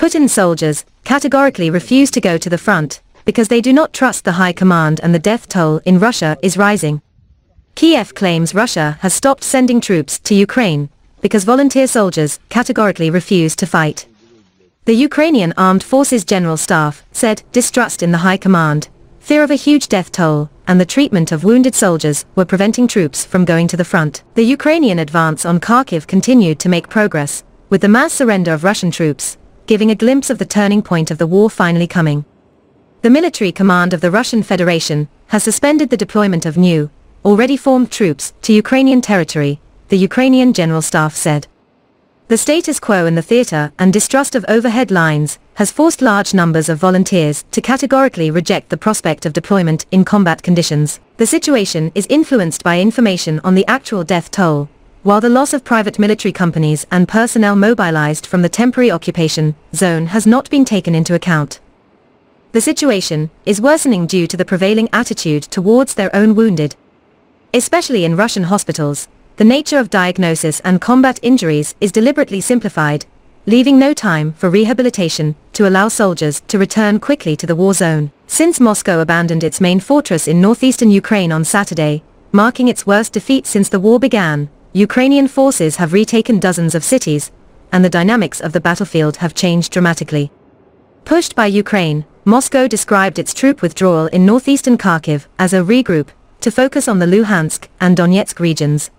Putin soldiers categorically refuse to go to the front, because they do not trust the high command and the death toll in Russia is rising. Kyiv claims Russia has stopped sending troops to Ukraine, because volunteer soldiers categorically refuse to fight. The Ukrainian Armed Forces General Staff said distrust in the high command, fear of a huge death toll, and the treatment of wounded soldiers were preventing troops from going to the front. The Ukrainian advance on Kharkiv continued to make progress, with the mass surrender of Russian troops, giving a glimpse of the turning point of the war finally coming. The military command of the Russian Federation has suspended the deployment of new, already formed troops to Ukrainian territory, the Ukrainian General Staff said. The status quo in the theater and distrust of overhead lines has forced large numbers of volunteers to categorically reject the prospect of deployment in combat conditions. The situation is influenced by information on the actual death toll, while the loss of private military companies and personnel mobilized from the temporary occupation zone has not been taken into account. The situation is worsening due to the prevailing attitude towards their own wounded. Especially in Russian hospitals, the nature of diagnosis and combat injuries is deliberately simplified, leaving no time for rehabilitation to allow soldiers to return quickly to the war zone. Since Moscow abandoned its main fortress in northeastern Ukraine on Saturday, marking its worst defeat since the war began, Ukrainian forces have retaken dozens of cities, and the dynamics of the battlefield have changed dramatically. Pushed by Ukraine, Moscow described its troop withdrawal in northeastern Kharkiv as a regroup, to focus on the Luhansk and Donetsk regions.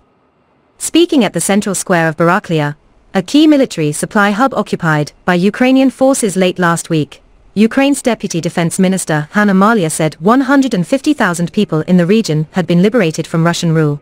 Speaking at the central square of Baraklia, a key military supply hub occupied by Ukrainian forces late last week, Ukraine's Deputy Defense Minister Hanna Maliar said 150,000 people in the region had been liberated from Russian rule.